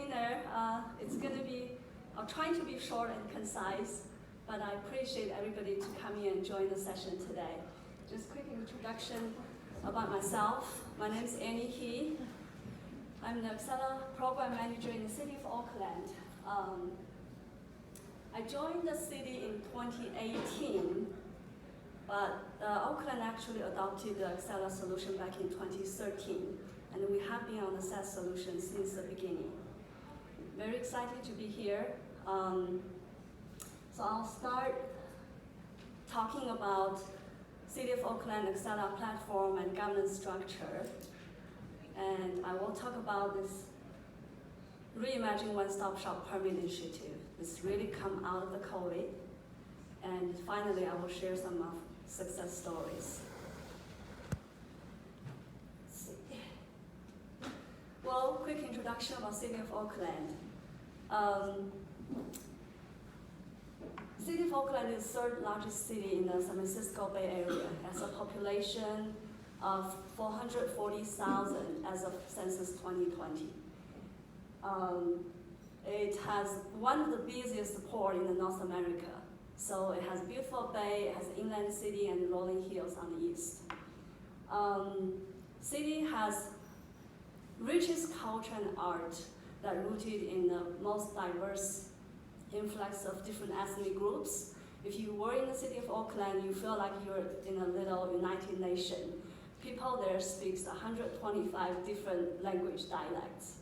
being there. It's going to be, I'm trying to be short and concise, but I appreciate everybody to come in and join the session today. Just quick introduction about myself. My name is Annie He. I'm the Excella Program Manager in the City of Oakland. I joined the city in 2018, but Oakland actually adopted the Excella solution back in 2013, and we have been on the SaaS solution since the beginning. Very excited to be here. So I'll start talking about City of Oakland Excella platform and governance structure. And I will talk about this Reimagine One-Stop Shop permit initiative. It's really come out of the COVID. And finally, I will share some of success stories. Let's see. Well, quick introduction about City of Oakland. City of Oakland is the third largest city in the San Francisco Bay Area. It has a population of 440,000 as of census 2020. It has one of the busiest ports in North America. So it has a beautiful bay, it has an inland city and rolling hills on the east. City has richest culture and art that are rooted in the most diverse influx of different ethnic groups. If you were in the city of Oakland, you feel like you're in a little United Nation. People there speaks 125 different language dialects.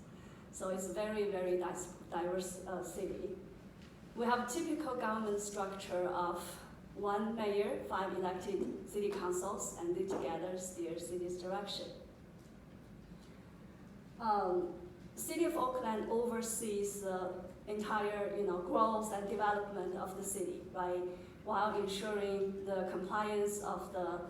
So it's a very, very diverse city. We have a typical government structure of one mayor, 5 elected city councils, and they together steer city's direction. City of Oakland oversees the entire growth and development of the city, right? While ensuring the compliance of the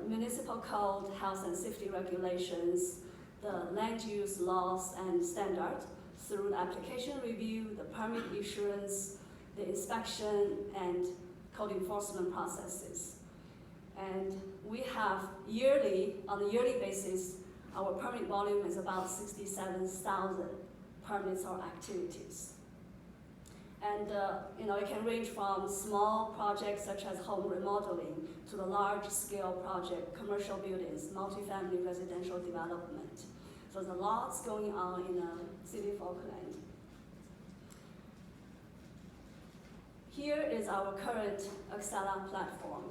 municipal code, health and safety regulations, the land use laws and standards through the application review, the permit issuance, the inspection, and code enforcement processes. And we have on a yearly basis, our permit volume is about 67,000 permits or activities. And it can range from small projects such as home remodeling to the large-scale project, commercial buildings, multifamily residential development. So there's lots going on in the city of Oakland. Here is our current Excella platform.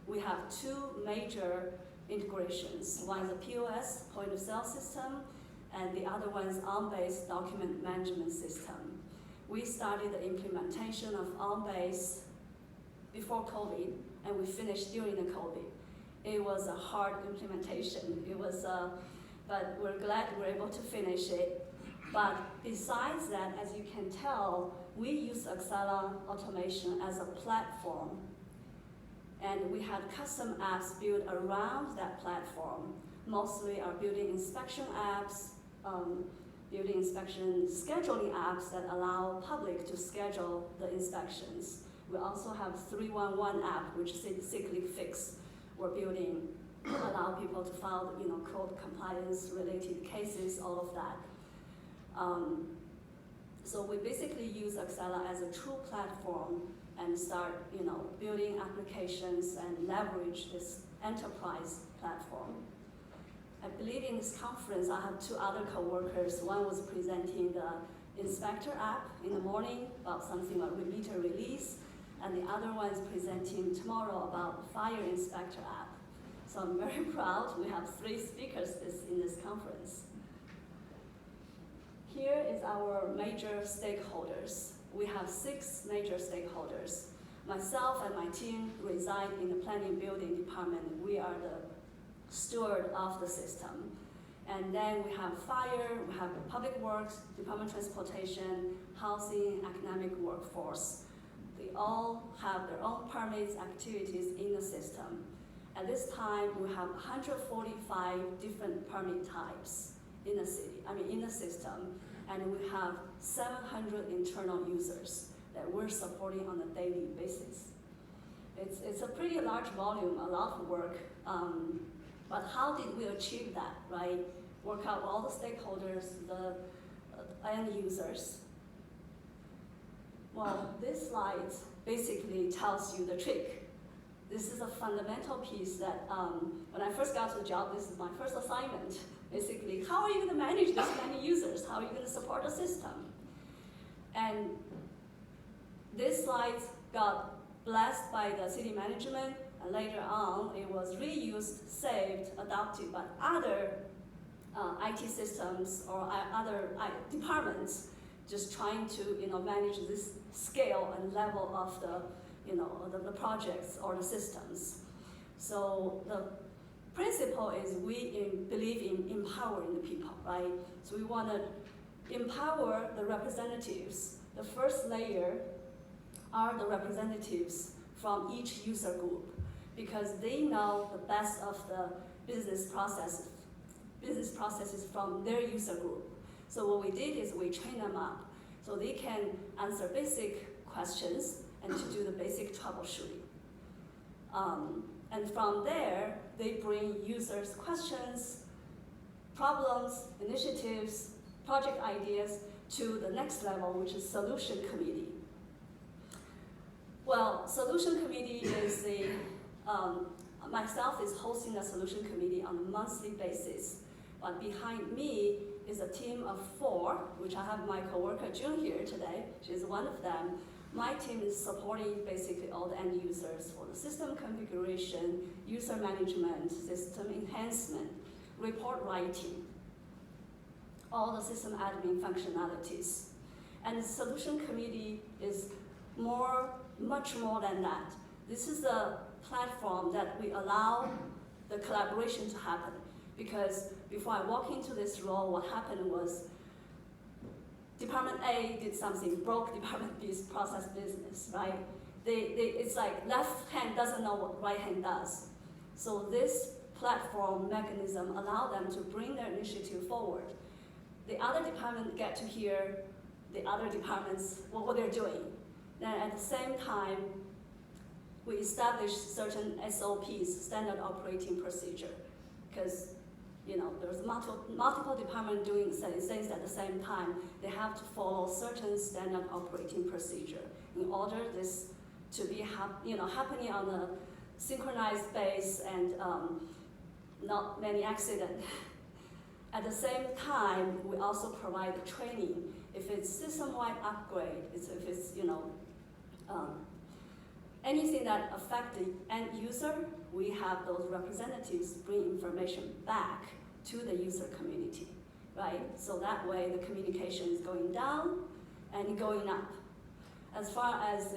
We have 2 major integrations. One is a POS, point of sale system, and the other one is OnBase document management system. We started the implementation of OnBase before COVID, and we finished during the COVID. It was a hard implementation. But we're glad we're able to finish it. But besides that, as you can tell, we use Excella automation as a platform. And we had custom apps built around that platform. Mostly our building inspection apps, building inspection scheduling apps that allow public to schedule the inspections. We also have 311 app, which cyclic fix we're building, allow people to file code compliance related cases, all of that. So we basically use Excella as a true platform and start building applications and leverage this enterprise platform. I believe in this conference I have 2 other coworkers. One was presenting the inspector app in the morning about something like meter release, and the other one is presenting tomorrow about fire inspector app. So I'm very proud we have 3 speakers in this conference. Here is our major stakeholders. We have 6 major stakeholders. Myself and my team reside in the planning building department. We are the steward of the system. And then we have fire, we have public works, department transportation, housing, academic workforce. They all have their own permits, activities in the system. At this time, we have 145 different permit types in the system, and we have 700 internal users that we're supporting on a daily basis. It's a pretty large volume, a lot of work, but how did we achieve that, right? Work out all the stakeholders, end users. Well, this slide basically tells you the trick. This is a fundamental piece that when I first got to the job, this is my first assignment. Basically, how are you going to manage this many users? How are you going to support the system? And this slide got blessed by the city management, and later on, it was reused, saved, adopted by other IT systems or other departments, just trying to manage this scale and level of the projects or the systems. So the principle is we believe in empowering the people, right? So we want to empower the representatives. The first layer are the representatives from each user group, because they know the best of the business processes from their user group. So what we did is we train them up so they can answer basic questions and to do the basic troubleshooting. And from there, they bring users' questions, problems, initiatives, project ideas to the next level, which is solution committee. Well, solution committee is myself is hosting a solution committee on a monthly basis. But behind me is a team of 4, which I have my coworker June here today. She's one of them. My team is supporting basically all the end users for the system configuration, user management, system enhancement, report writing, all the system admin functionalities. And the solution committee is much more than that. This is a platform that we allow the collaboration to happen. Because before I walk into this role, what happened was Department A did something, broke Department B's process business, right? It's like left hand doesn't know what right hand does. So this platform mechanism allow them to bring their initiative forward. The other department get to hear the other departments what they're doing. Then at the same time, we establish certain SOPs, standard operating procedure, because there's multiple departments doing things at the same time. They have to follow certain standard operating procedure in order this to be happening on a synchronized base and not many accidents. At the same time, we also provide training. If it's system-wide upgrade, if it's anything that affects the end user, we have those representatives bring information back to the user community, right? So that way the communication is going down and going up. As far as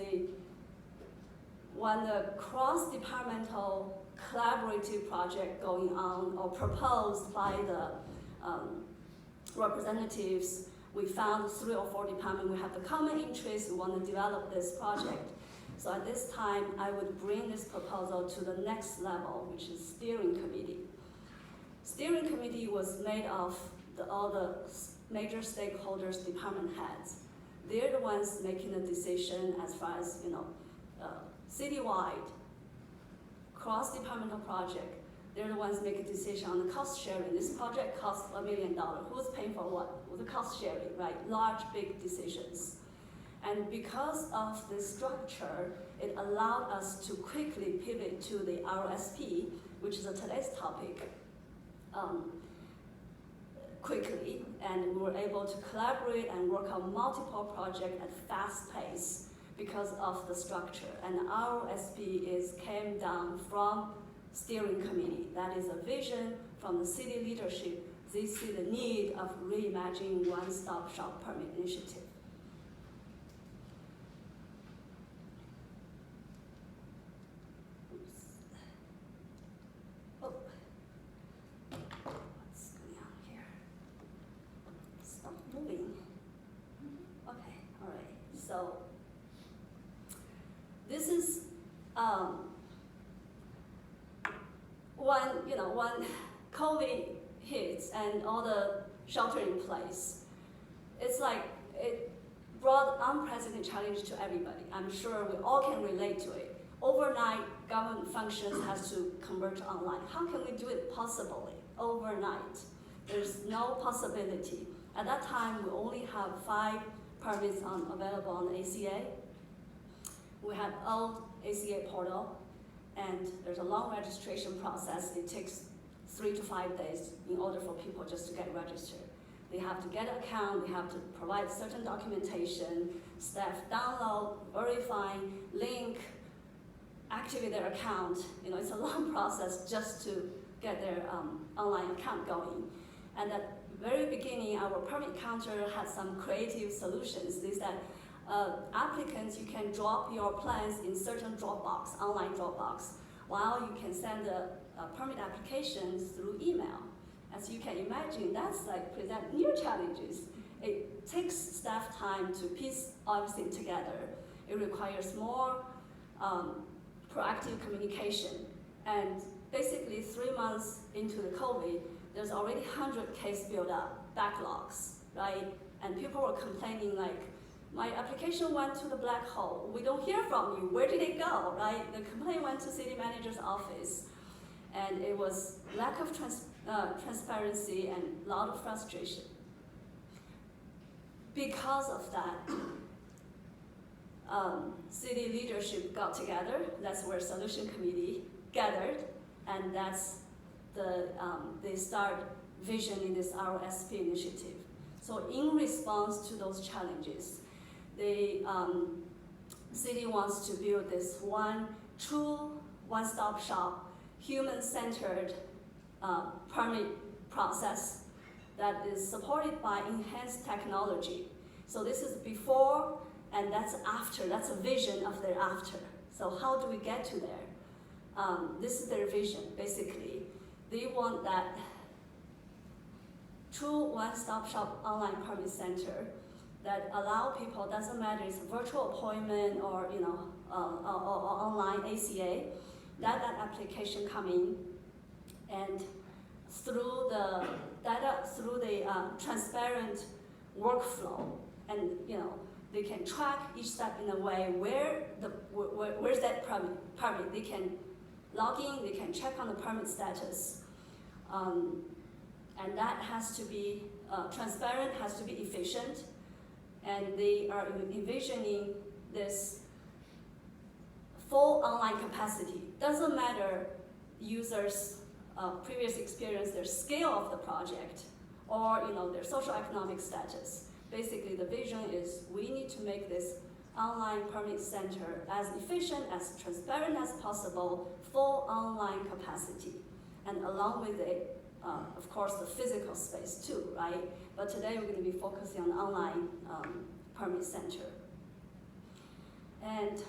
when the cross-departmental collaborative project going on or proposed by the representatives, we found 3 or 4 departments, we have the common interest, we want to develop this project. So at this time, I would bring this proposal to the next level, which is steering committee. Steering committee was made of all the major stakeholders, department heads. They're the ones making the decision as far as citywide, cross-departmental project. They're the ones making a decision on the cost sharing. This project costs $1 million. Who's paying for what? With the cost sharing, right? Large, big decisions. And because of this structure, it allowed us to quickly pivot to the RSP, which is today's topic, quickly. And we were able to collaborate and work on multiple projects at fast pace because of the structure. And RSP came down from steering committee. That is a vision from the city leadership. They see the need of reimagining one-stop shop permit initiative. So this is when COVID hits and all the shelter in place, it's like it brought unprecedented challenge to everybody. I'm sure we all can relate to it. Overnight, government functions has to convert online. How can we do it possibly overnight? There's no possibility. At that time, we only have 5 permits available on the ACA. We had old ACA portal, and there's a long registration process. It takes 3 to 5 days in order for people just to get registered. They have to get an account, they have to provide certain documentation, staff download, verify, link, activate their account. It's a long process just to get their online account going. And at the very beginning, our permit counter had some creative solutions. Is that applicants, you can drop your plans in certain Dropbox, online Dropbox, while you can send the permit applications through email. As you can imagine, that's present new challenges. It takes staff time to piece everything together. It requires more proactive communication. And basically 3 months into the COVID, there's already 100 cases built up, backlogs, right? And people were complaining my application went to the black hole. We don't hear from you. Where did it go, right? The complaint went to city manager's office. And it was lack of transparency and a lot of frustration. Because of that, city leadership got together. That's where solution committee gathered, and that's they start visioning this RSP initiative. So in response to those challenges, the city wants to build this one-stop shop, human-centered permit process that is supported by enhanced technology. So this is before, and that's after. That's a vision of their after. So how do we get to there? This is their vision, basically. They want that true one-stop shop online permit center that allow people, doesn't matter it's a virtual appointment or or online ACA, that application come in, and through the data, through the transparent workflow, and they can track each step in a way where's that permit. They can log in, they can check on the permit status, and that has to be transparent, has to be efficient, and they are envisioning this full online capacity. Doesn't matter users' previous experience, their scale of the project, or their socioeconomic status. Basically, the vision is we need to make this online permit center as efficient, as transparent as possible, full online capacity, and along with it, of course, the physical space too, right? But today we're going to be focusing on the online permit center. And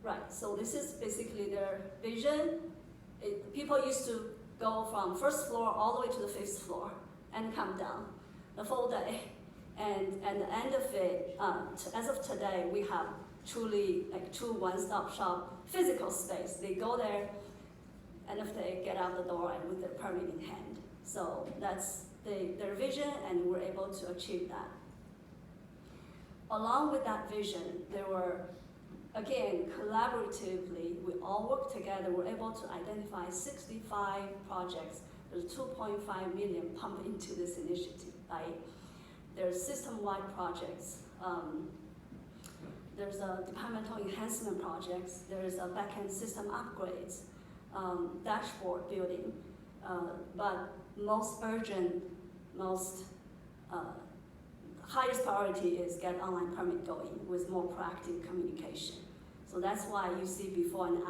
right, so this is basically their vision. People used to go from first floor all the way to the 5th floor and come down the full day. And at the end of it, as of today, we have truly true one-stop shop physical space. They go there, and if they get out the door and with their permit in hand. So that's their vision, and we're able to achieve that. Along with that vision, there were, again, collaboratively, we all worked together. We're able to identify 65 projects. There's 2.5 million pumped into this initiative, right? There's system-wide projects. There's a departmental enhancement projects. There's a back-end system upgrades, dashboard building. But most urgent, highest priority is get online permit going with more proactive communication. So that's why you see before and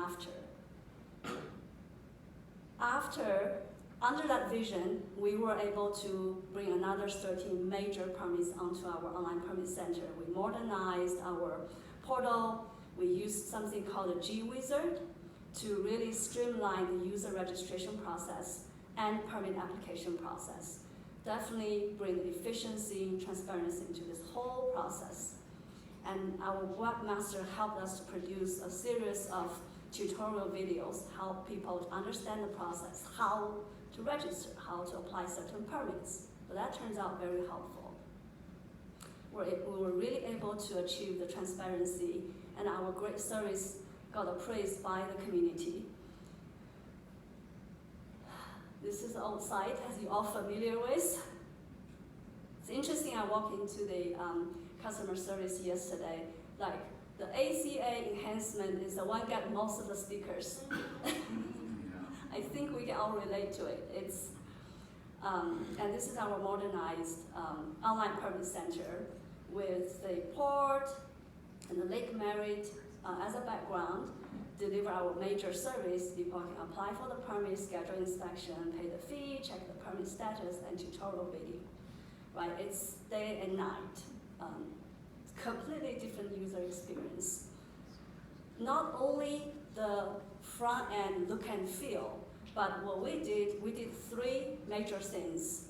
after. Under that vision, we were able to bring another 13 major permits onto our online permit center. We modernized our portal. We used something called a G-Wizard to really streamline the user registration process and permit application process. Definitely bring efficiency and transparency into this whole process. And our webmaster helped us to produce a series of tutorial videos, help people to understand the process, how to register, how to apply certain permits. But that turns out very helpful. We were really able to achieve the transparency, and our great service got appraised by the community. This is the old site, as you're all familiar with. It's interesting, I walked into the customer service yesterday, like the ACA enhancement is the one that most of the stickers. I think we can all relate to it. It's, and this is our modernized online permit center with the port and the Lake Merritt as a background, deliver our major service. People can apply for the permit, schedule inspection, pay the fee, check the permit status, and tutorial video. Right, it's day and night. Completely different user experience. Not only the front end look and feel, but what we did 3 major things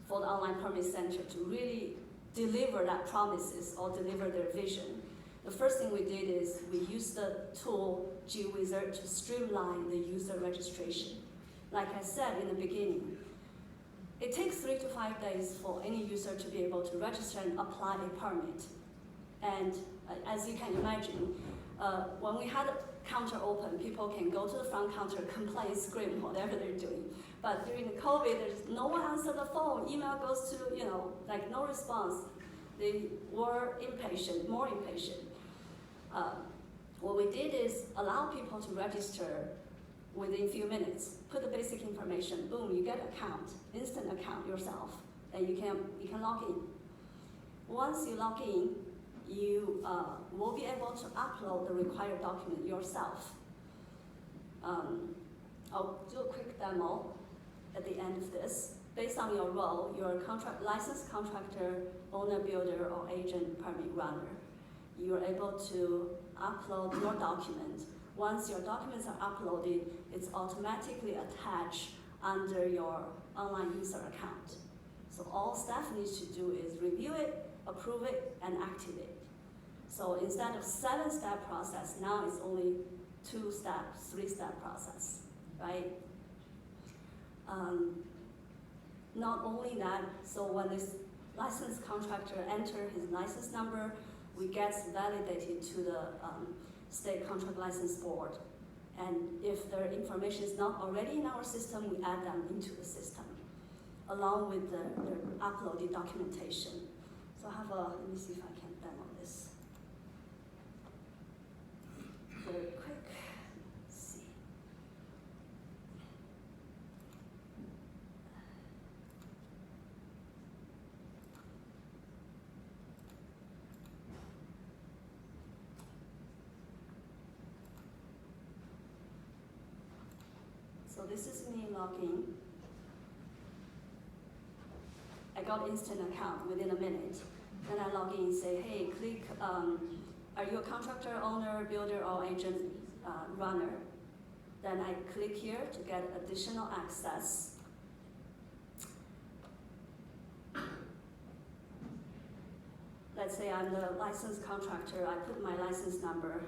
for the online permit center to really deliver that promises or deliver their vision. The first thing we did is we used the tool GWizard to streamline the user registration. Like I said in the beginning, it takes 3 to 5 days for any user to be able to register and apply a permit. And as you can imagine, when we had a counter open, people can go to the front counter, complain, scream, whatever they're doing. But during the COVID, there's no one answer the phone. Email goes to, like no response. They were impatient, more impatient. What we did is allow people to register within a few minutes. Put the basic information, boom, you get an account, instant account yourself, and you can log in. Once you log in, you will be able to upload the required document yourself. I'll do a quick demo at the end of this. Based on your role, you're a licensed contractor, owner, builder, or agent permit runner. You're able to upload your document. Once your documents are uploaded, it's automatically attached under your online user account. So all staff needs to do is review it, approve it, and activate. So instead of 7-step process, now it's only 2-step, 3-step process, right? Not only that, so when this licensed contractor enters his license number, we get validated to the State Contract License Board. And if their information is not already in our system, we add them into the system, along with their uploaded documentation. So I have let me see if I can demo this very quick. Let's see. So this is me logging. I got instant account within a minute. Then I log in and say, hey, click, are you a contractor, owner, builder, or agent runner? Then I click here to get additional access. Let's say I'm the licensed contractor. I put my license number.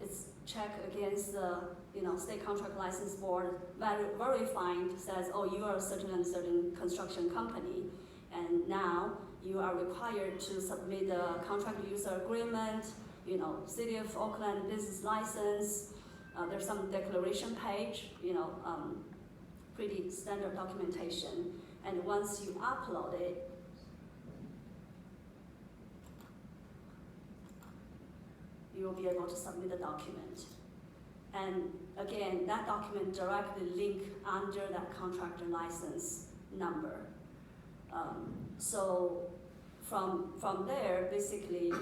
It's checked against the State Contract License Board, verifying, says, oh, you are a certain and certain construction company, and now you are required to submit a contract user agreement, City of Oakland business license. There's some declaration page, pretty standard documentation. And once you upload it, you will be able to submit the document. And again, that document directly link under that contractor license number. So from there, basically,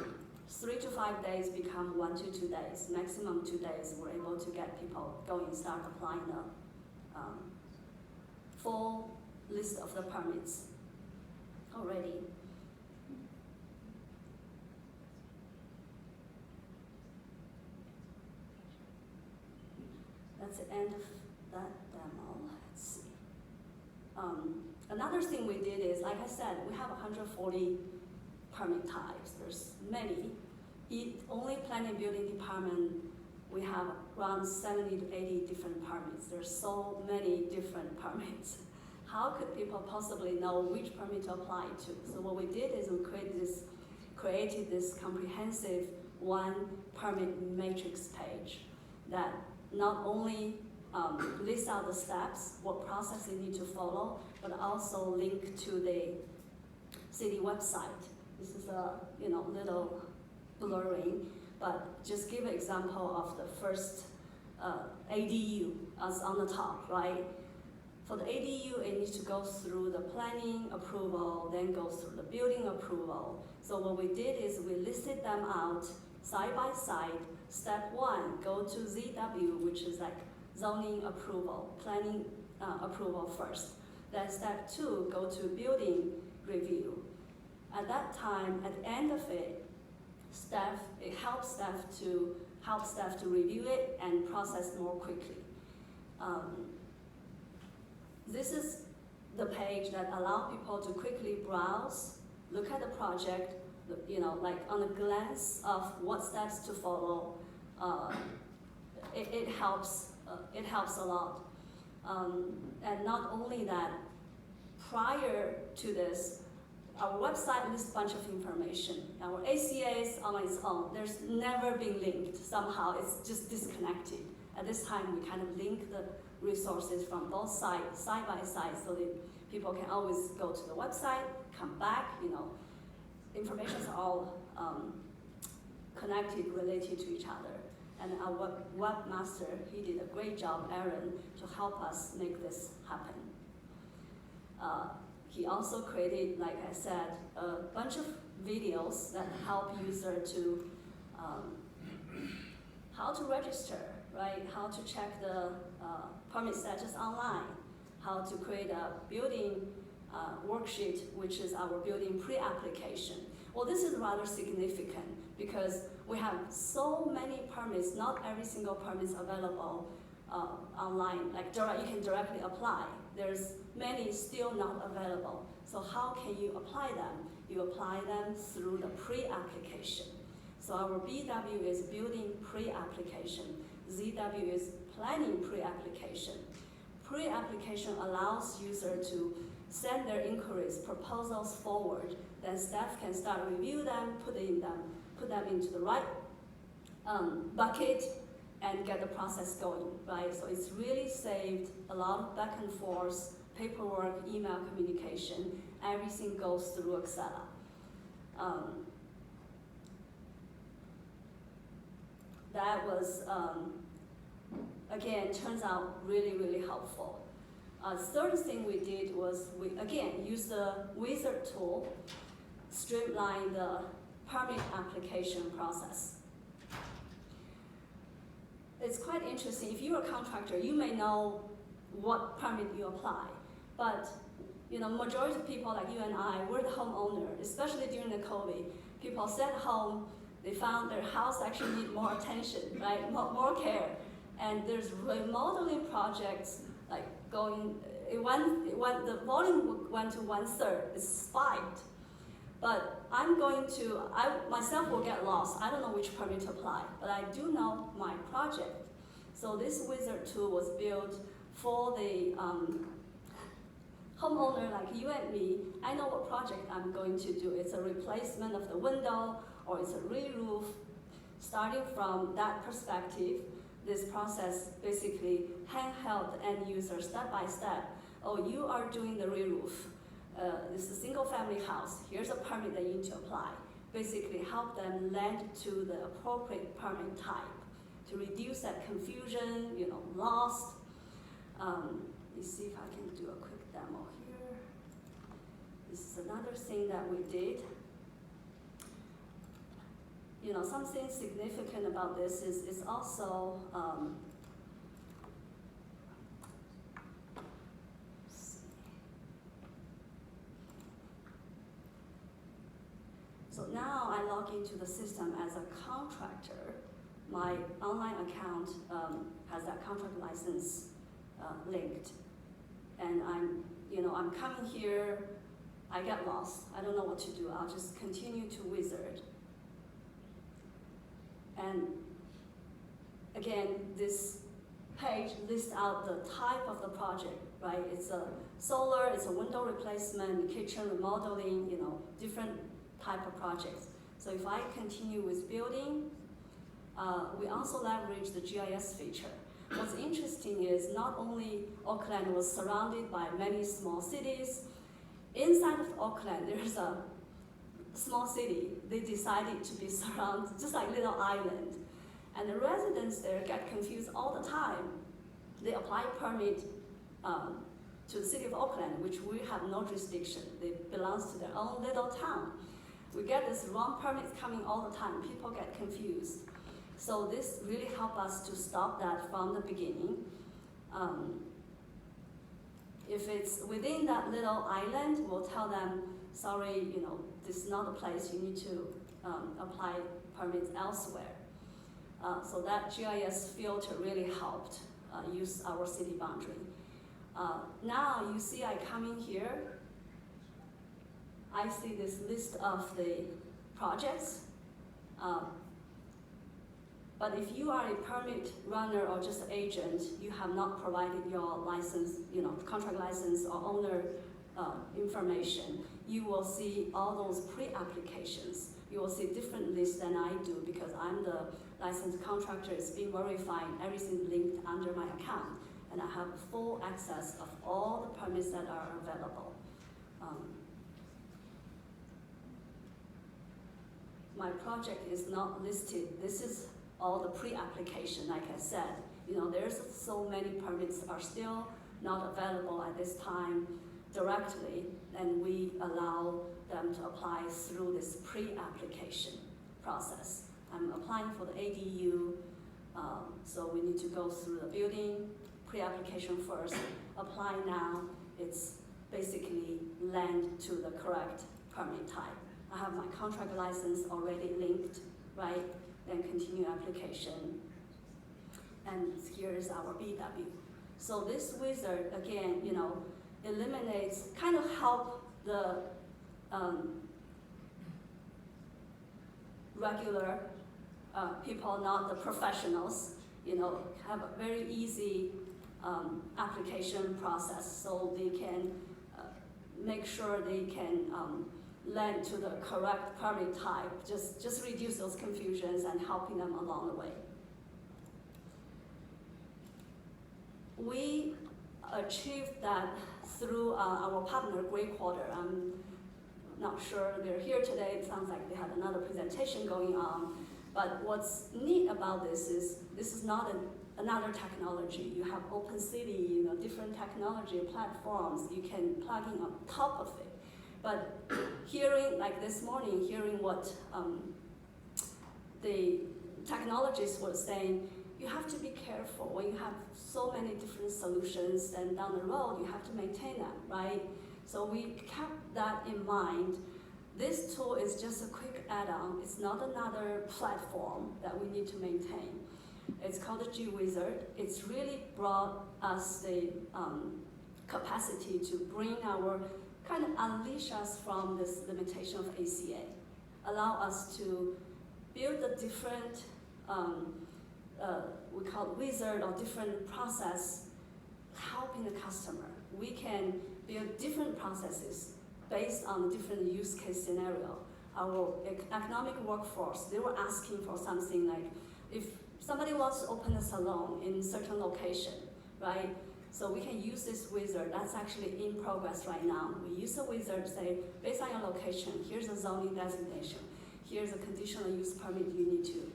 3 to 5 days become 1 to 2 days, maximum 2 days. We're able to get people going and start applying the full list of the permits already. That's the end of that demo. Let's see. Another thing we did is, like I said, we have 140 permit types. There's many. Only planning building department, we have around 70 to 80 different permits. There's so many different permits. How could people possibly know which permit to apply to? So what we did is we created this comprehensive one permit matrix page that not only lists out the steps, what process they need to follow, but also link to the city website. This is a little blurring, but just give an example of the first ADU as on the top, right? For the ADU, it needs to go through the planning approval, then go through the building approval. So what we did is we listed them out side by side. Step one, go to ZW, which is like zoning approval, planning approval first. Then step two, go to building review. At that time, at the end of it, it helps staff to review it and process more quickly. This is the page that allows people to quickly browse, look at the project, like on a glance of what steps to follow. It helps a lot. And not only that, prior to this, our website lists a bunch of information. Our ACA is on its own. There's never been linked. Somehow it's just disconnected. At this time, we kind of link the resources from both sides, side by side, so that people can always go to the website, come back, Information is all connected, related to each other. And our webmaster, he did a great job, Aaron, to help us make this happen. He also created, like I said, a bunch of videos that help user to how to register, right? How to check the permit status online, how to create a building worksheet, which is our building pre-application. Well, this is rather significant because we have so many permits. Not every single permit is available online. Like you can directly apply. There's many still not available. So how can you apply them? You apply them through the pre-application. So our BW is building pre-application. ZW is planning pre-application. Pre-application allows user to send their inquiries, proposals forward. Then staff can start review them, put them into the right bucket, and get the process going, right? So it's really saved a lot of back and forth, paperwork, email communication. Everything goes through Excella. That was, again, turns out really, really helpful. Third thing we did was we, again, used the wizard tool, streamline the permit application process. It's quite interesting. If you're a contractor, you may know what permit you apply, but majority of people like you and I, we're the homeowner, especially during the COVID. People sat home, they found their house actually need more attention, right? More care. And there's remodeling projects like going, the volume went to 1/3, it spiked. But I myself will get lost. I don't know which permit to apply, but I do know my project. So this wizard tool was built for the homeowner like you and me. I know what project I'm going to do. It's a replacement of the window, or it's a re-roof. Starting from that perspective, this process basically handheld the end user step by step. Oh, you are doing the re-roof. This is a single family house. Here's a permit that you need to apply. Basically help them land to the appropriate permit type to reduce that confusion, lost. Let me see if I can do a quick demo here. This is another thing that we did. Something significant about this is also, so now I log into the system as a contractor. My online account has that contract license linked. And I'm coming here, I get lost. I don't know what to do. I'll just continue to wizard. And again, this page lists out the type of the project, right? It's a solar, it's a window replacement, kitchen remodeling, different type of projects. So if I continue with building, we also leverage the GIS feature. What's interesting is not only Oakland was surrounded by many small cities, inside of Oakland there's a small city. They decided to be surrounded, just like little island. And the residents there get confused all the time. They apply permit to the city of Oakland, which we have no jurisdiction. It belongs to their own little town. We get this wrong permits coming all the time. People get confused. So this really helped us to stop that from the beginning. If it's within that little island, we'll tell them, sorry, this is not a place, you need to apply permits elsewhere. So that GIS filter really helped use our city boundary. Now you see I come in here, I see this list of the projects. But if you are a permit runner or just agent, you have not provided your license, contract license or owner information, you will see all those pre-applications. You will see different lists than I do because I'm the licensed contractor. It's being verified, everything linked under my account, and I have full access of all the permits that are available. My project is not listed. This is all the pre-application, like I said. There's so many permits are still not available at this time directly, and we allow them to apply through this pre-application process. I'm applying for the ADU, so we need to go through the building pre-application first, apply now. It's basically land to the correct permit type. I have my contract license already linked, right? Then continue application. And here is our BW. So this wizard, again, eliminates, kind of help the regular people, not the professionals, have a very easy application process, so they can make sure they can land to the correct permit type, just reduce those confusions and helping them along the way. We achieved that through our partner, Greywater. I'm not sure they're here today. It sounds like they had another presentation going on. But what's neat about this is not another technology. You have Open City, different technology platforms you can plug in on top of it. But hearing, like this morning, hearing what the technologists were saying, you have to be careful when you have so many different solutions, and down the road you have to maintain them, right? So we kept that in mind. This tool is just a quick add-on. It's not another platform that we need to maintain. It's called the GWizard. It's really brought us the capacity to bring our, kind of unleash us from this limitation of ACA, allow us to build a different, we call it wizard, or different process, helping the customer. We can build different processes based on different use case scenario. Our economic workforce, they were asking for something like, if somebody wants to open a salon in a certain location, right? So we can use this wizard. That's actually in progress right now. We use a wizard to say, based on your location, here's a zoning designation, here's a conditional use permit you need to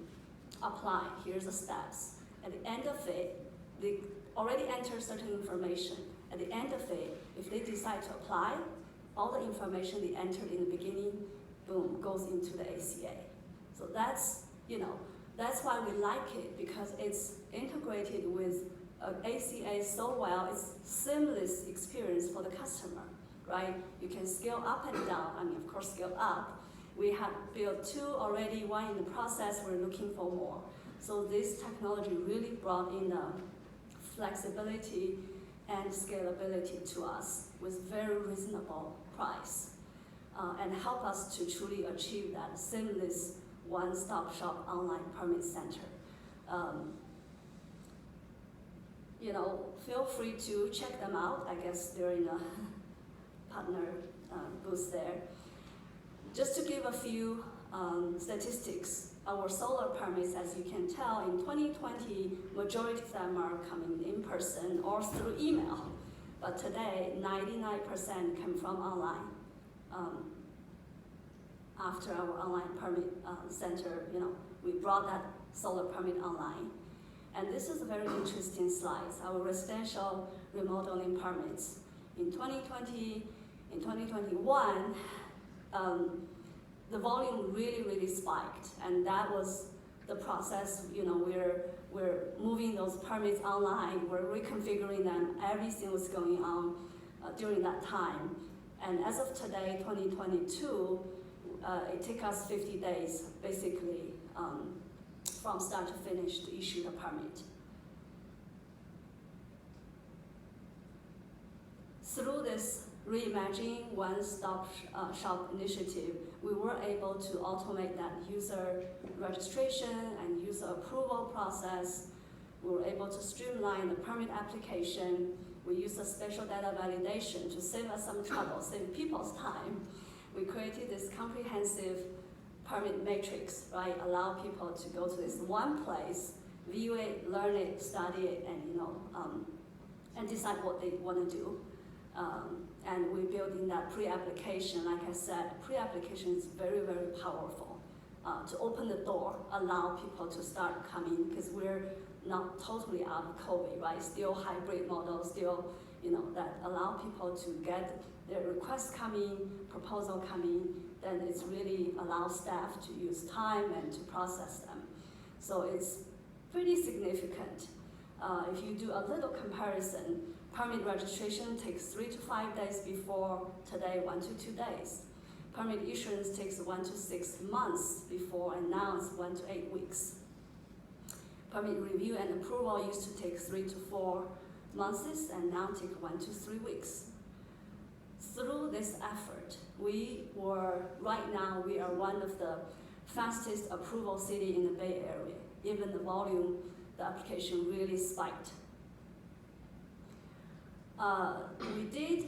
apply, here's the steps. At the end of it, they already enter certain information. At the end of it, if they decide to apply, all the information they entered in the beginning, boom, goes into the ACA. So that's, that's why we like it, because it's integrated with ACA so well. It's seamless experience for the customer, right? You can scale up and down. I mean, of course, scale up. We have built 2 already, 1 in the process. We're looking for more. So this technology really brought in the flexibility and scalability to us with very reasonable price, and help us to truly achieve that seamless one-stop shop online permit center. Feel free to check them out. I guess they're in a partner booth there. Just to give a few statistics, our solar permits, as you can tell, in 2020, majority of them are coming in person or through email. But today, 99% come from online. After our online permit center, we brought that solar permit online. And this is a very interesting slide. Our residential remodeling permits. In 2020, in 2021, the volume really spiked, and that was the process. We're moving those permits online. We're reconfiguring them. Everything was going on during that time. And as of today, 2022, it took us 50 days, basically, from start to finish to issue the permit. Through this Reimagining One-Stop Shop initiative, we were able to automate that user registration and user approval process. We were able to streamline the permit application. We used a spatial data validation to save us some trouble, save people's time. We created this comprehensive permit matrix, right? Allow people to go to this one place, view it, learn it, study it, and decide what they want to do. And we built in that pre-application. Like I said, pre-application is very powerful to open the door, allow people to start coming, because we're not totally out of COVID, right? Still hybrid model, still, that allow people to get their requests coming, proposal coming, then it's really allows staff to use time and to process them. So it's pretty significant. If you do a little comparison, permit registration takes 3 to 5 days before, today 1 to 2 days. Permit issuance takes 1 to 6 months before, and now it's 1 to 8 weeks. Permit review and approval used to take 3 to 4 months, and now take 1 to 3 weeks. Through this effort, right now we are one of the fastest approval city in the Bay Area. Even the volume, the application really spiked. We did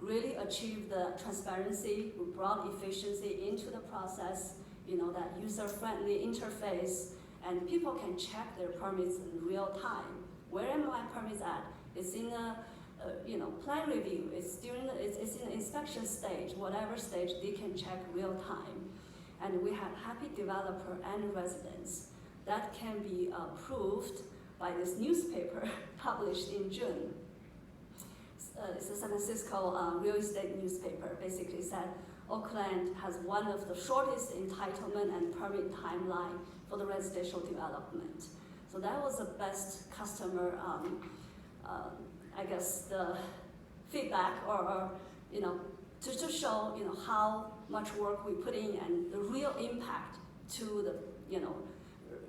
really achieve the transparency. We brought efficiency into the process, that user-friendly interface, and people can check their permits in real time. Where am my permits at? It's in a plan review. It's it's in the inspection stage. Whatever stage, they can check real time. And we have happy developer and residents. That can be approved by this newspaper published in June. It's a San Francisco real estate newspaper. Basically said Oakland has one of the shortest entitlement and permit timeline for the residential development. So that was the best customer, I guess, the feedback or to show how much work we put in and the real impact to the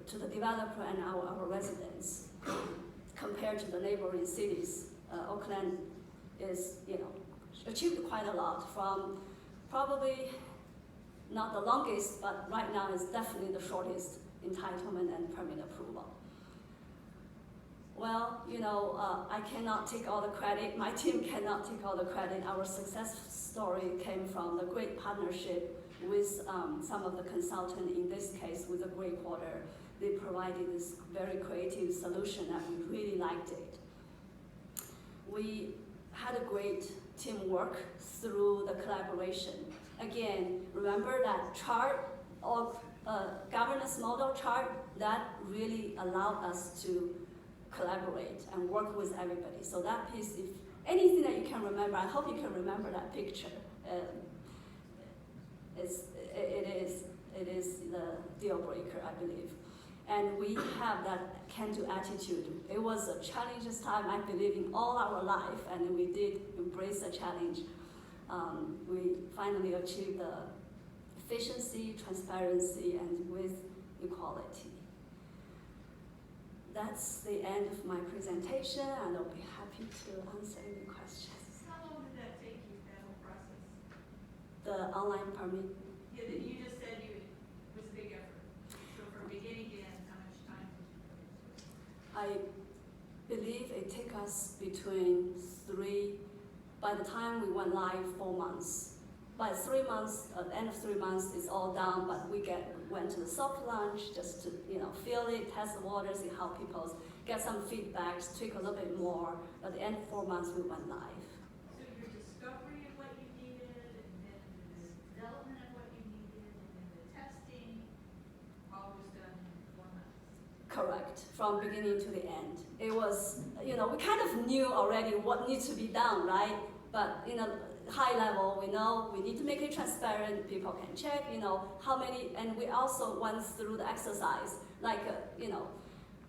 to the developer and our residents compared to the neighboring cities. Oakland is achieved quite a lot, from probably not the longest, but right now is definitely the shortest entitlement and permit approval. Well, I cannot take all the credit. My team cannot take all the credit. Our success story came from the great partnership with some of the consultants, in this case with the Gray Quarter. They provided this very creative solution that we really liked it. We had a great teamwork through the collaboration. Again, remember that chart or governance model chart that really allowed us to collaborate and work with everybody. So that piece, if anything that you can remember, I hope you can remember that picture. It is the deal breaker, I believe. And we have that can-do attitude. It was a challenging time, I believe, in all our life, and we did embrace the challenge. We finally achieved the efficiency, transparency, and with equality. That's the end of my presentation, and I'll be happy to answer any questions. How long did that take you, that whole process? The online permit? Yeah, you just said it was a big effort. So from beginning to end, how much time did you put into it? I believe it took us between 3, by the time we went live, 4 months. by 3 months, at the end of 3 months, it's all done, but went to the soft launch just to, feel it, test the water, see how people get some feedback, tweak a little bit more. At the end of 4 months, we went live. So your discovery of what you needed, and then the development of what you needed, and then the testing, all was done in 4 months. Correct, from beginning to the end. It was, we kind of knew already what needs to be done, right? But high level, we know we need to make it transparent, people can check, how many, and we also went through the exercise, like,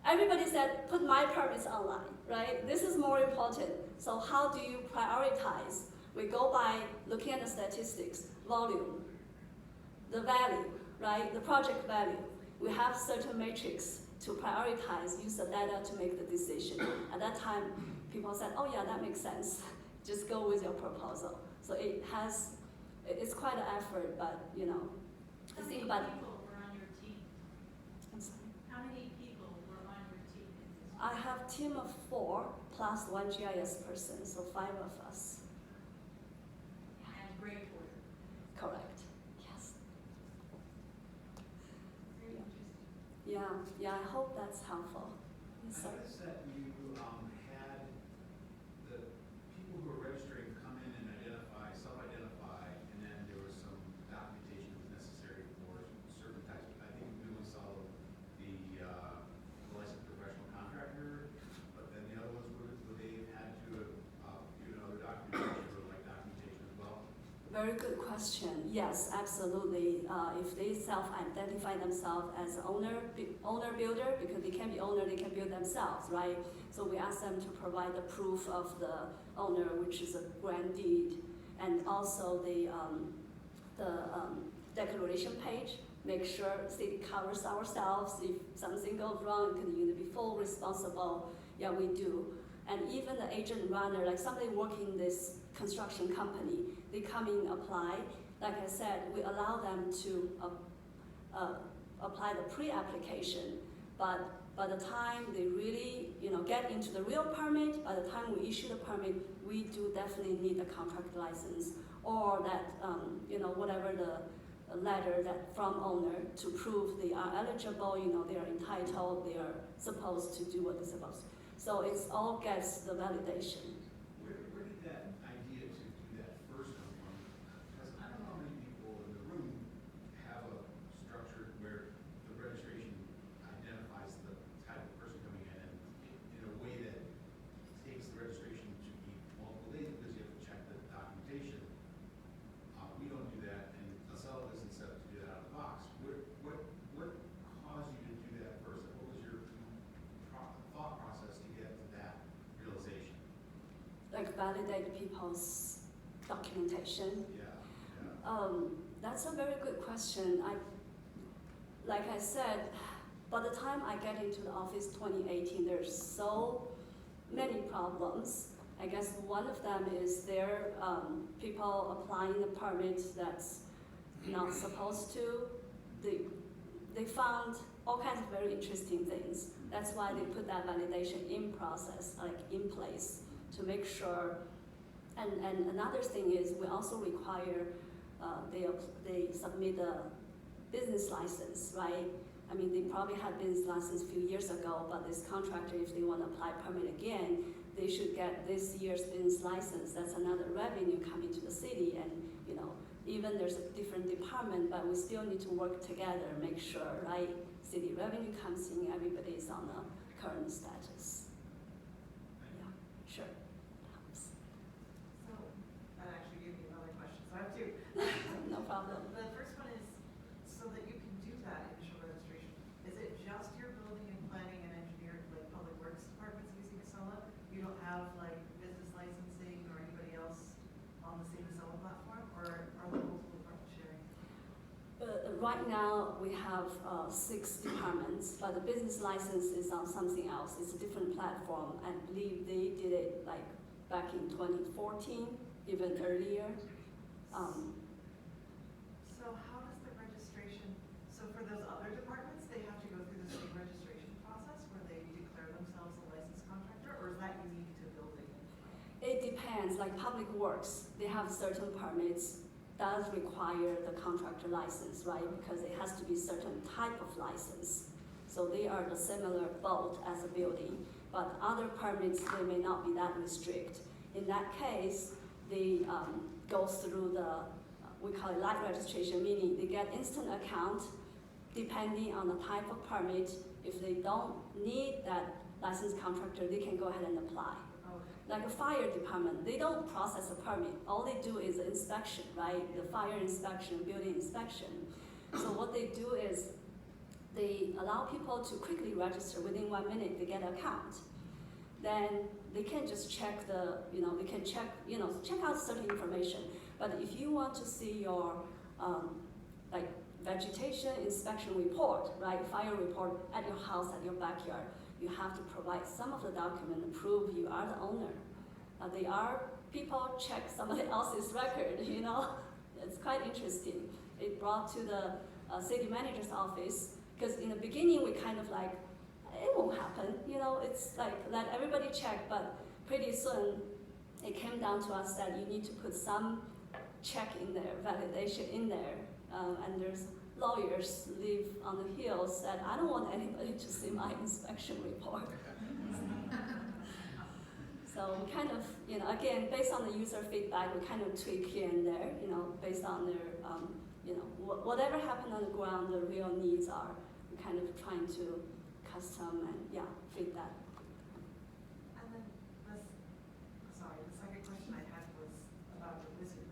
everybody said, put my permits online, right? This is more important. So how do you prioritize? We go by looking at the statistics, volume, the value, right? The project value. We have certain metrics to prioritize, use the data to make the decision. At that time, people said, oh yeah, that makes sense. Just go with your proposal. So it's quite an effort, but How many people were on your team? I'm sorry. How many people were on your team in this? I have a team of 4 plus 1 GIS person, so 5 of us. And Greg Porter. Correct. Yes. Very interesting. Yeah, I hope that's helpful. Yes, I sir. noticed that you had the people who were registering come in and self-identify, and then there was some documentation that was necessary for certain types. I think we only saw the licensed professional contractor, but then the other ones would they have had to do another documentation or like documentation as well? Very good question. Yes, absolutely. If they self-identify themselves as owner-builder, because they can be owner, they can build themselves, right? So we ask them to provide the proof of the owner, which is a grant deed, and also the declaration page. Make sure city covers ourselves. If something goes wrong, can you be full responsible? Yeah, we do. And even the agent runner, like somebody working in this construction company, they come in, apply. Like I said, we allow them to apply the pre-application, but by the time they really, get into the real permit, by the time we issue the permit, we do definitely need a contract license or that, whatever the letter that from owner to prove they are eligible, they are entitled, they are supposed to do what they're supposed to. So it's all gets the validation. Where did that idea to do that first come from? Because I don't know how many people in the room have a structure where the registration identifies the type of person coming in and in a way that takes the registration to be multiple days because you have to check the documentation. We don't do that, and Acela isn't set up to do that out of the box. What caused you to do that first? What was your thought process to get to that realization? Like validate people's documentation. Yeah. That's a very good question. Like I said, by the time I get into the office 2018, there's so many problems. I guess one of them is there people applying the permits that's not supposed to. They found all kinds of very interesting things. That's why they put that validation in process, like in place, to make sure. And another thing is we also require they submit a business license, right? I mean, they probably had business license a few years ago, but this contractor, if they want to apply permit again, they should get this year's business license. That's another revenue coming to the city, and even there's a different department, but we still need to work together, make sure, right? City revenue comes in, everybody is on the current status. Yeah, sure. So, that actually gave me another question, so I have two. No problem. The first one is, so that you can do that initial registration, is it just your building and planning and engineering, like public works departments using Acela? You don't have like business licensing or anybody else on the same Acela platform, or are the multiple departments sharing? Right now, we have 6 departments, but the business license is on something else. It's a different platform. I believe they did it like back in 2014, even earlier. So how does the registration, so for those other departments, they have to go through the same registration process where they declare themselves a licensed contractor, or is that unique to building? It depends, like public works, they have certain permits does require the contractor license, right? Because it has to be certain type of license. So they are the similar boat as a building, but other permits, they may not be that restrict. In that case, they go through the, we call it light registration, meaning they get instant account depending on the type of permit. If they don't need that licensed contractor, they can go ahead and apply. Like a fire department, they don't process a permit. All they do is inspection, right? The fire inspection, building inspection. So what they do is they allow people to quickly register within 1 minute. They get an account. Then they can just check they can check out certain information. But if you want to see your like vegetation inspection report, right, fire report at your house, at your backyard, you have to provide some of the document to prove you are the owner. People check somebody else's record, It's quite interesting. It brought to the city manager's office, because in the beginning we kind of like, it won't happen, it's like let everybody check, but pretty soon it came down to us that you need to put some check in there, validation in there, and there's lawyers live on the hills that I don't want anybody to see my inspection report. So we kind of, again, based on the user feedback, we kind of tweak here and there, based on their, whatever happened on the ground, the real needs are. We're kind of trying to custom and, fit that. And then the second question I had was about the wizard.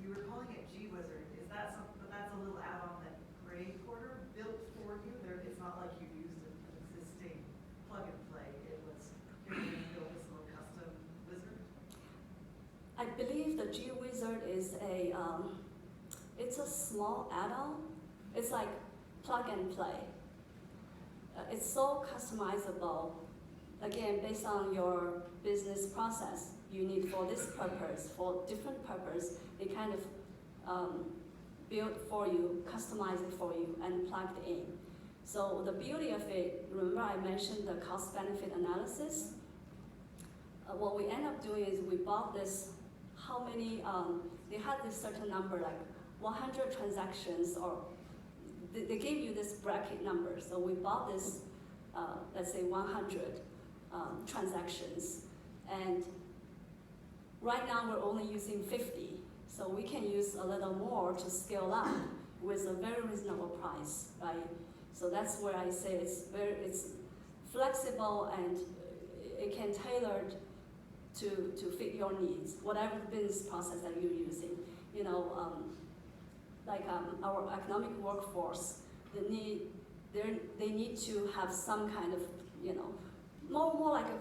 You were calling it G Wizard. Is that something, but that's a little add-on that Gray Porter built for you? It's not like you used an existing plug and play. It was, you're going to build this little custom wizard? I believe the G Wizard is it's a small add-on. It's like plug and play. It's so customizable. Again, based on your business process, you need for this purpose, for different purpose, they kind of build for you, customize it for you, and plug it in. So the beauty of it, remember I mentioned the cost-benefit analysis? What we end up doing is we bought this, how many, they had this certain number, like 100 transactions, or they gave you this bracket number. So we bought this, let's say 100 transactions. And right now we're only using 50. So we can use a little more to scale up with a very reasonable price, right? So that's where I say it's flexible and it can tailor to fit your needs, whatever business process that you're using. Our economic workforce, they need to have some kind of, more like a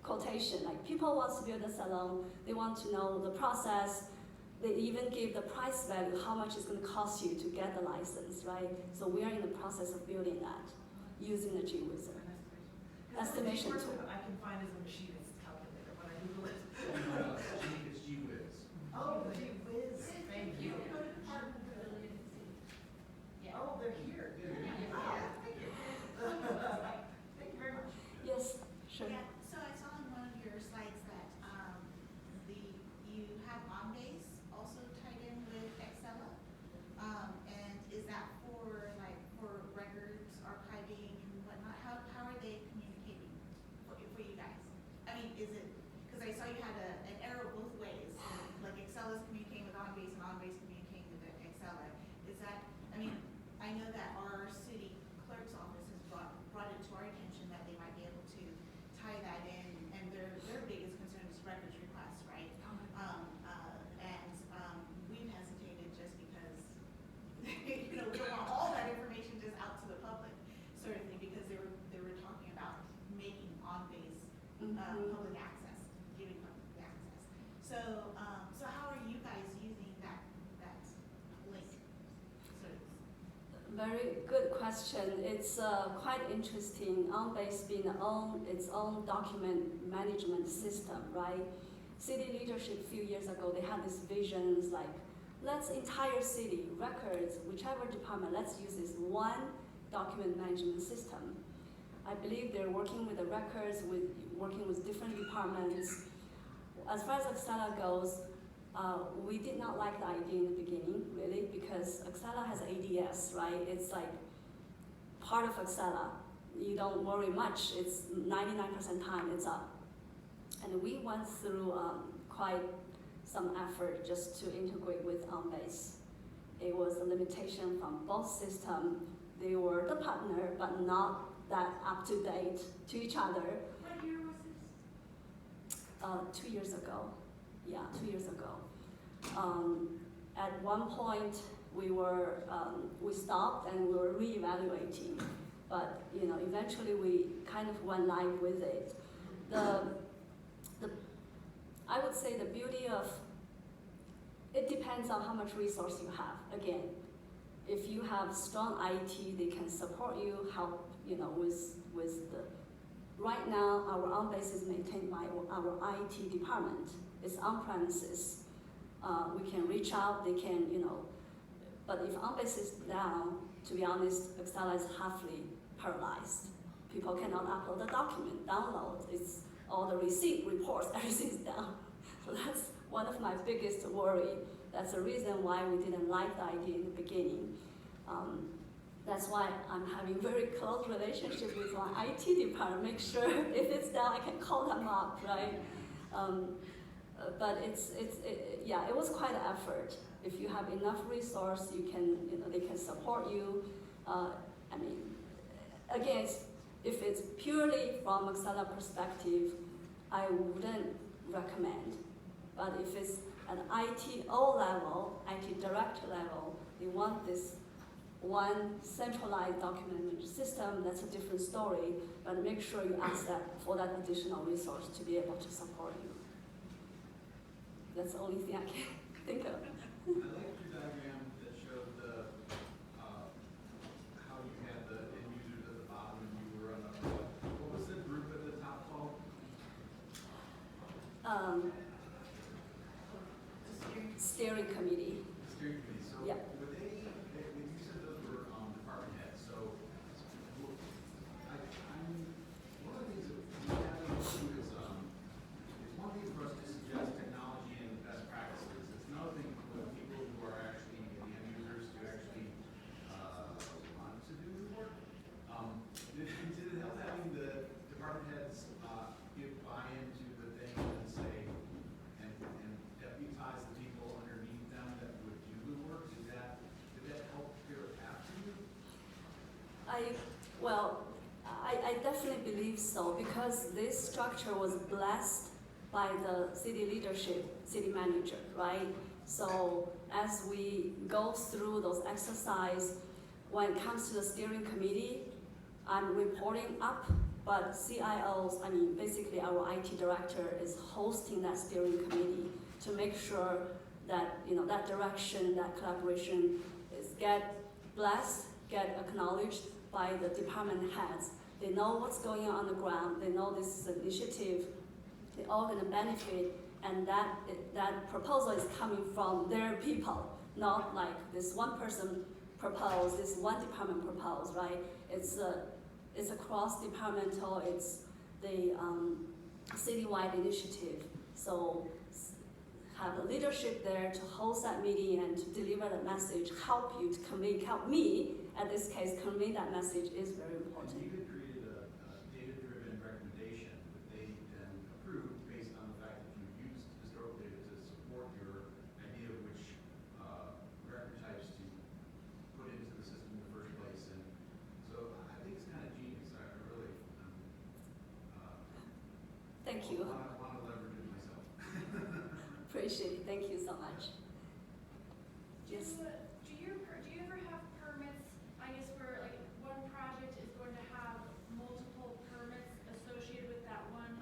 quotation. Like people want to build a salon, they want to know the process. They even give the price value, how much it's going to cost you to get the license, right? So we are in the process of building that using the G Wizard. Estimation tool. I can find as a machinist calculator when I Google it. It's G Whiz. Oh, G Whiz, thank you. Go to Department of Building and see. Yeah. Oh, they're here. Ah, thank you. Thank you very much. Yes, sure. Yeah, so I saw on one of your slides that you have OnBase also tied in with Excella. And is that for records, archiving and whatnot? How are they communicating for you guys? I mean, is it, because I saw you had an arrow both ways, like Excella's communicating with OnBase and OnBase communicating with Excella. Is that, I mean, I know that our city clerk's office has brought it to our attention that they might be able to tie that in, and their biggest concern is records requests, right? We've hesitated just because, we don't want all that information just out to the public, sort of thing, because they were talking about making OnBase public access, giving public access. So how are you guys using that link? Very good question. It's quite interesting. OnBase being its own document management system, right? City leadership a few years ago, they had these visions like, let's entire city, records, whichever department, let's use this one document management system. I believe they're working with the records, working with different departments. As far as Excella goes, We did not like the idea in the beginning, really, because Axela has ADS, right? It's like part of Axela. You don't worry much. It's 99% time it's up. And we went through quite some effort just to integrate with OnBase. It was a limitation from both systems. They were the partner, but not that up to date to each other. What year was this? 2 years ago. Yeah, 2 years ago. At one point, we stopped and we were reevaluating, but eventually we kind of went live with it. I would say the beauty of it depends on how much resource you have. Again, if you have strong IT, they can support you, help with the. Right now, our OnBase is maintained by our IT department. It's on premises. We can reach out, they can, but if OnBase is down, to be honest, Axela is halfly paralyzed. People cannot upload the document, download, it's all the receipt, reports, everything's down. So that's one of my biggest worry. That's the reason why we didn't like the idea in the beginning. That's why I'm having very close relationship with my IT department, make sure if it's down, I can call them up, right? But it was quite an effort. If you have enough resource, you can, they can support you. Again, if it's purely from Axela perspective, I wouldn't recommend. But if it's at ITO level, IT director level, they want this one centralized document management system, that's a different story, but make sure you ask that for that additional resource to be able to support you. That's the only thing I can think of. I liked your diagram that showed how you had the end users at the bottom and you were on the, what was the group at the top called? Steering committee. Steering committee. So yeah. Were they, when you said those were department heads, so one of the things that we have to do is it's one thing for us to suggest technology and best practices. It's another thing for people who are actually the end users to actually want to do the work. Did it help having the department heads give buy-in to the thing and say, and deputize the people underneath them that would do the work? Did that help clear a path for you? I definitely believe so, because this structure was blessed by the city leadership, city manager, right? So as we go through those exercises, when it comes to the steering committee, I'm reporting up, but CIOs, basically our IT director is hosting that steering committee to make sure that, that direction, that collaboration get blessed, get acknowledged by the department heads. They know what's going on the ground. They know this is an initiative. They're all going to benefit, and that proposal is coming from their people, not like this one person proposed, this one department proposed, right? It's a cross-departmental, it's the citywide initiative. So have the leadership there to host that meeting and to deliver the message, help you to help me, at this case, convey that message is very important. And you had created a data-driven recommendation that they then approved based on the fact that you used historical data to support your idea of which record types to put into the system in the first place. And so I think it's kind of genius. I really Thank you. want to leverage it myself. Appreciate it. Thank you so much. Yes. Do you ever have permits, I guess, where like one project is going to have multiple permits associated with that one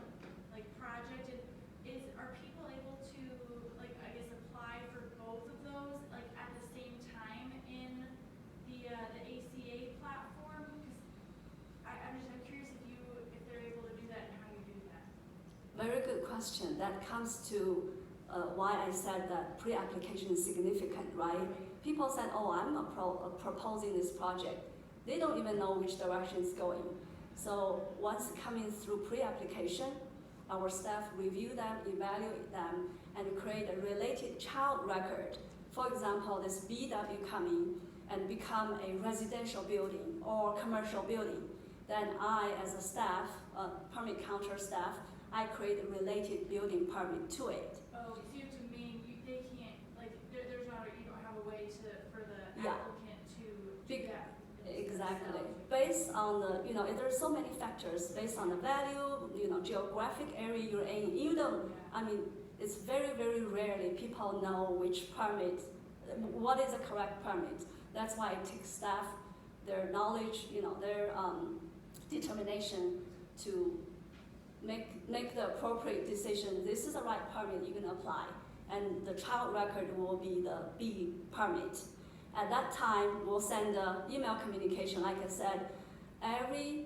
like project? And are people able to like, I guess, apply for both of those like at the same time in the ACA platform? Because I'm curious if they're able to do that and how you do that. Very good question. That comes to why I said that pre-application is significant, right? People said, oh, I'm proposing this project. They don't even know which direction it's going. So once coming through pre-application, our staff review them, evaluate them, and create a related child record. For example, this BW coming and become a residential building or commercial building. Then I, as a staff, permit counter staff, I create a related building permit to it. Oh, so you have to they can't, like, there's not, you don't have a way for the Yeah. applicant to do that. Exactly. themselves. Based on the, there's so many factors based on the value, geographic area you're in. It's very, very rarely people know which permit, what is the correct permit. That's why it takes staff, their knowledge, their determination to make the appropriate decision. This is the right permit you can apply. And the child record will be the B permit. At that time, we'll send an email communication. Like I said, every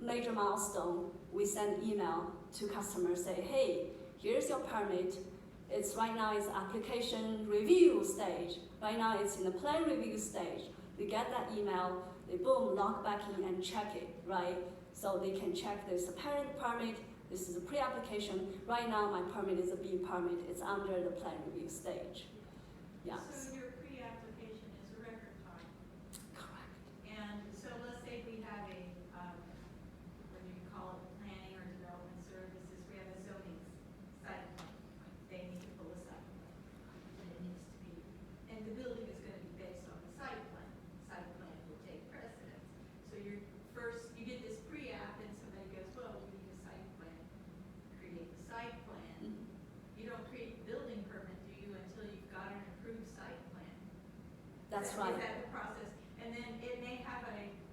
major milestone, we send email to customers, say, hey, here's your permit. Right now it's application review stage. Right now it's in the plan review stage. They get that email, they boom, log back in and check it, right? So they can check this is a parent permit, this is a pre-application. Right now my permit is a B permit. It's under the plan review stage. Yeah. So your pre-application is a record time. Correct. And so let's say we have what do you call it, planning or development services, we have a zoning site plan. They need to pull a site plan. And it needs to be, and the building is gonna be based on the site plan. Site plan will take precedence. So you get this pre-app and somebody goes, well, we need a site plan. Create the site plan. Mhm. You don't create the building permit, do you, until you've got an approved site plan? That's Is right. that the process? And then it may have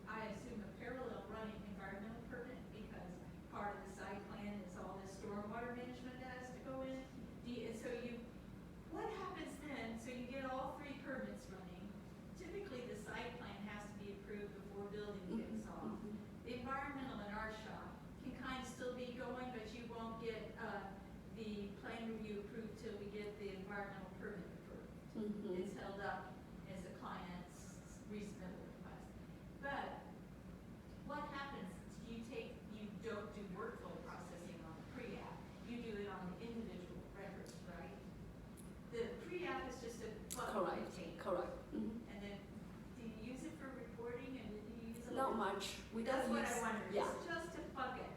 I assume, a parallel running environmental permit, because part of the site plan is all the stormwater management that has to go in. What happens then? So you get all three permits running. Typically, the site plan has to be approved before building kicks off. Mhm. The environmental in our shop can kind of still be going, but you won't get the plan review approved till we get the environmental permit approved. Mhm. It's held up as a client's resubmittal request. But what happens? You don't do workflow processing on the pre-app. You do it on the individual records, right? The pre-app is just a button Correct. date. Correct. Mhm. And then, do you use it for reporting, and do you use it? Not much. We That's don't what use. I wondered. Yeah. It's just to bug it.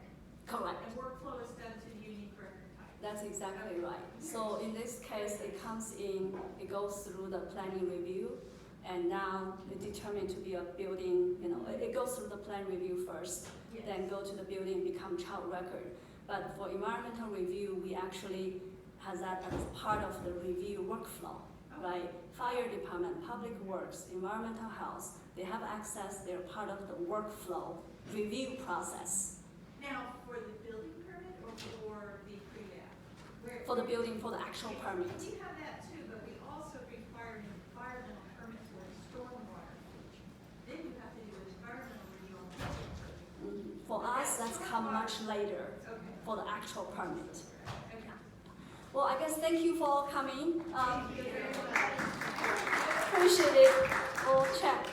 Correct. And workflow is done to the unique record type. That's exactly right. So in this case, it comes in, it goes through the planning review, and now it's determined to be a building, it goes through the plan review first, Yes. then go to the building, become child record. But for environmental review, we actually has that as part of the review workflow, right? Fire department, public works, environmental health, they have access, they're part of the workflow review process. Now, for the building permit or for the pre-app? For the building, for the actual permit. We have that too, but we also require an environmental permit for the stormwater. Then you have to do an environmental review on the building permit. Mhm. For us, that's come much later Okay. for the actual permit. Okay. Well, I guess thank you for coming. Thank you very much. Appreciate it. We'll check